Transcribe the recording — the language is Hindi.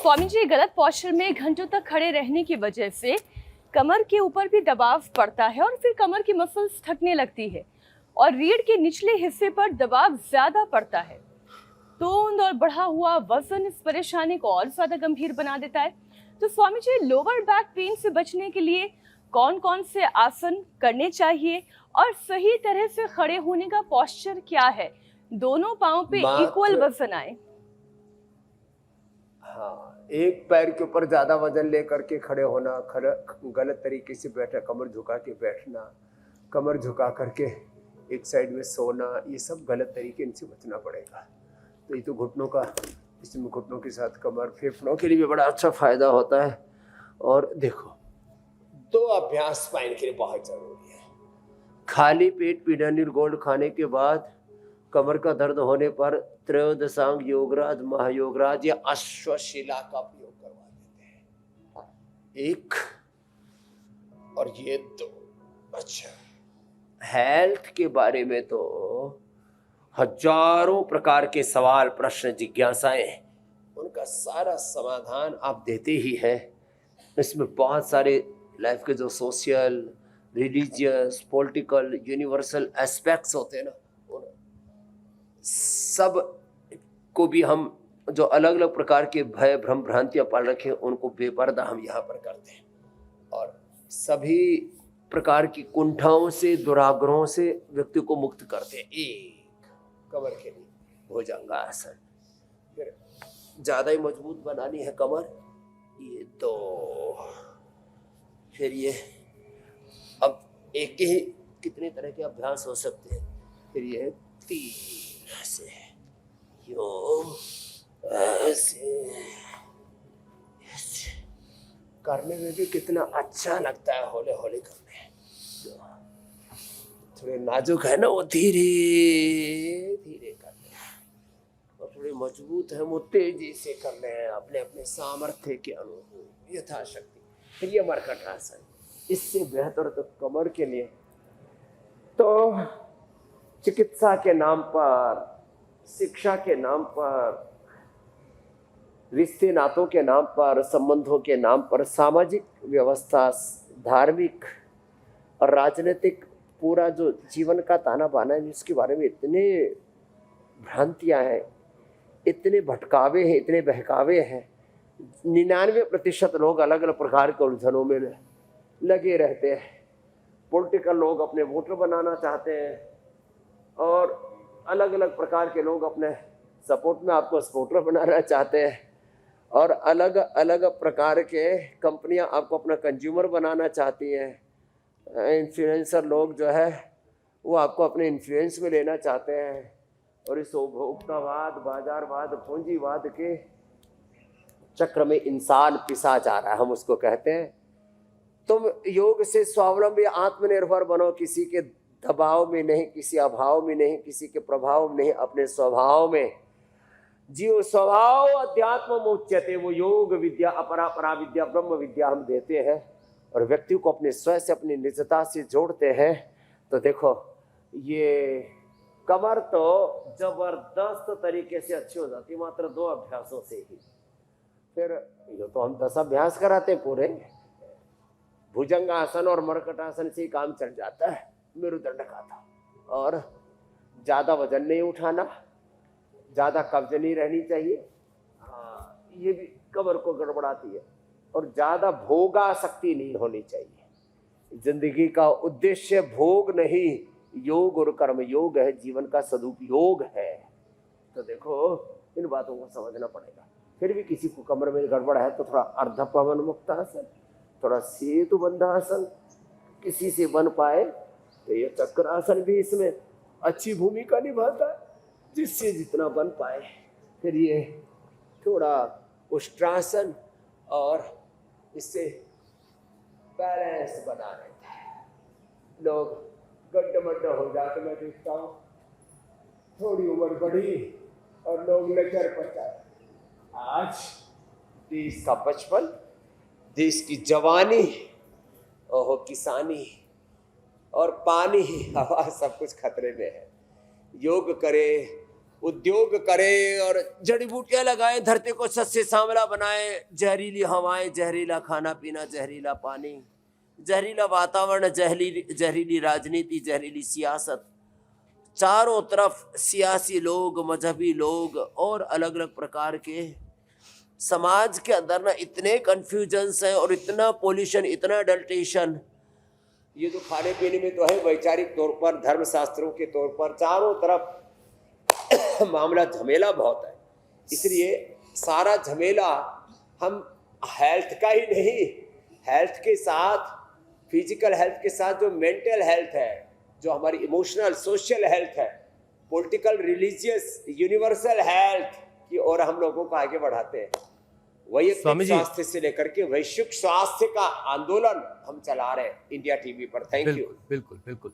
स्वामी जी, गलत पोस्चर में घंटों तक खड़े रहने की वजह से कमर के ऊपर भी दबाव पड़ता है और फिर कमर की मसल्स थकने लगती है और रीढ़ के निचले हिस्से पर दबाव ज्यादा पड़ता है। तोंद और बढ़ा हुआ वजन इस परेशानी को और ज्यादा गंभीर बना देता है। तो Swami ji, lower back pain से बचने के लिए कौन कौन से आसन करने चाहिए और सही तरह से खड़े होने का पोस्चर क्या है, दोनों पांव पे इक्वल वजन आए? हाँ, एक पैर के ऊपर ज्यादा वजन लेकर के खड़े होना, गलत तरीके से बैठना, कमर झुका के बैठना, कमर झुका करके एक साइड में सोना, ये सब गलत तरीके, इनसे बचना पड़ेगा। तो ये तो घुटनों का, इसमें घुटनों के साथ कमर, फेफड़ों के लिए भी बड़ा अच्छा फायदा होता है। और देखो, दो अभ्यास स्पाइन के लिए बहुत जरूरी है। खाली पेट पीढ़ा निर्गोल्ड खाने के बाद कमर का दर्द होने पर त्रयोदशांग योगराज, महायोगराज या अश्वशिला का प्रयोग करवा देते हैं। एक और ये दो। अच्छा, हेल्थ के बारे में तो हजारों प्रकार के सवाल, प्रश्न, जिज्ञासाएं, उनका सारा समाधान आप देते ही हैं। इसमें बहुत सारे लाइफ के जो social, religious, political, universal aspects होते हैं ना, सब को भी हम जो अलग अलग प्रकार के भय, भ्रम, भ्रांतियां पाल रखे हैं, उनको बेपर्दा हम यहाँ पर करते हैं। और सभी प्रकार की कुंठाओं से, दुराग्रहों से व्यक्ति को मुक्त करते हैं। एक कमर के लिए भुजंगासन, फिर ज्यादा ही मजबूत बनानी है कमर, ये दो, फिर ये, अब एक ही कितने तरह के अभ्यास हो सकते हैं, फिर ये तीन ऐसे, यूं ऐसे, ऐसे करने में भी कितना अच्छा लगता है, हौले हौले करने। थोड़े नाजुक है ना वो, धीरे धीरे करने, और थोड़े मजबूत है वो तेजी से करने हैं, अपने अपने सामर्थ्य के अनुरूप यथाशक्ति। फिर ये मरकटासन, इससे बेहतर तो कमर के लिए तो चिकित्सा के नाम पर, शिक्षा के नाम पर, रिश्ते नातों के नाम पर, संबंधों के नाम पर, सामाजिक व्यवस्था, धार्मिक और राजनीतिक पूरा जो जीवन का ताना बाना है, इसके बारे में इतने भ्रांतियां हैं, इतने भटकावे हैं, इतने बहकावे हैं। 99% लोग अलग अलग प्रकार के उलझनों में लगे रहते हैं। पॉलिटिकल लोग अपने वोटर बनाना चाहते हैं और अलग अलग प्रकार के लोग अपने सपोर्ट में आपको सपोर्टर बनाना चाहते हैं, और अलग अलग प्रकार के कंपनियां आपको अपना कंज्यूमर बनाना चाहती हैं। इन्फ्लुएंसर लोग जो है वो आपको अपने इन्फ्लुएंस में लेना चाहते हैं, और इस उपभोक्तावाद, बाजारवाद, पूंजीवाद के चक्र में इंसान पिसा जा रहा है। हम उसको कहते हैं तुम योग से स्वावलंबी, आत्मनिर्भर बनो, किसी के दबाव में नहीं, किसी अभाव में नहीं, किसी के प्रभाव में नहीं, अपने स्वभाव में जीव। स्वभाव अध्यात्म मुच्यते, वो योग विद्या, अपरा परा विद्या, ब्रह्म विद्या हम देते हैं और व्यक्ति को अपने स्वयं से, अपनी निजता से जोड़ते हैं। तो देखो, ये कमर तो जबरदस्त तरीके से अच्छी हो जाती है मात्र 2 अभ्यासों से ही। फिर ये तो हम 10 अभ्यास कराते पूरे, भुजंगासन और मरकटासन से ही काम चल जाता है। मेरुदंड का था, और ज्यादा वजन नहीं उठाना, ज्यादा कब्ज नहीं रहनी चाहिए, हाँ ये भी कमर को गड़बड़ाती है, और ज्यादा भोगासक्ति नहीं होनी चाहिए। जिंदगी का उद्देश्य भोग नहीं, योग और कर्म योग है, जीवन का सदुपयोग है। तो देखो, इन बातों को समझना पड़ेगा। फिर भी किसी को कमर में गड़बड़ है तो थोड़ा अर्ध पवन मुक्तासन, थोड़ा सेतु बंधासन, किसी से बन पाए तो ये चक्रासन भी इसमें अच्छी भूमिका निभाता है, जिससे जितना बन पाए। फिर ये थोड़ा उष्ट्रासन, और इससे बैलेंस बना रहता है। लोग गड्ढा हो जाते, मैं देखता हूँ, थोड़ी उम्र बढ़ी और लोग लचर पचाए। आज देश का बचपन, देश की जवानी, ओहो किसानी और पानी, हवा, सब कुछ खतरे में है। योग करे, उद्योग करें और जड़ी बूटियां लगाएं, धरती को सस्य श्यामला बनाएं, जहरीली हवाएं, जहरीला खाना पीना, जहरीला पानी, जहरीला वातावरण, जहरीली राजनीति, जहरीली सियासत, चारों तरफ सियासी लोग, मजहबी लोग और अलग अलग प्रकार के समाज के अंदर ना इतने कन्फ्यूजन्स हैं और इतना पोल्यूशन, इतना अडल्ट्रेशन। ये जो खाने पीने में तो है, वैचारिक तौर पर, धर्मशास्त्रों के तौर पर चारों तरफ मामला झमेला बहुत है। इसलिए सारा झमेला हम हेल्थ का ही नहीं, हेल्थ के साथ, फिजिकल हेल्थ के साथ जो मेंटल हेल्थ है, जो हमारी इमोशनल सोशल हेल्थ है, पॉलिटिकल, रिलीजियस, यूनिवर्सल हेल्थ की ओर हम लोगों को आगे बढ़ाते हैं। वैयक्तिक स्वास्थ्य से लेकर के वैश्विक स्वास्थ्य का आंदोलन हम चला रहे हैं इंडिया टीवी पर। Thank you. बिल्कुल बिल्कुल बिल्कुल।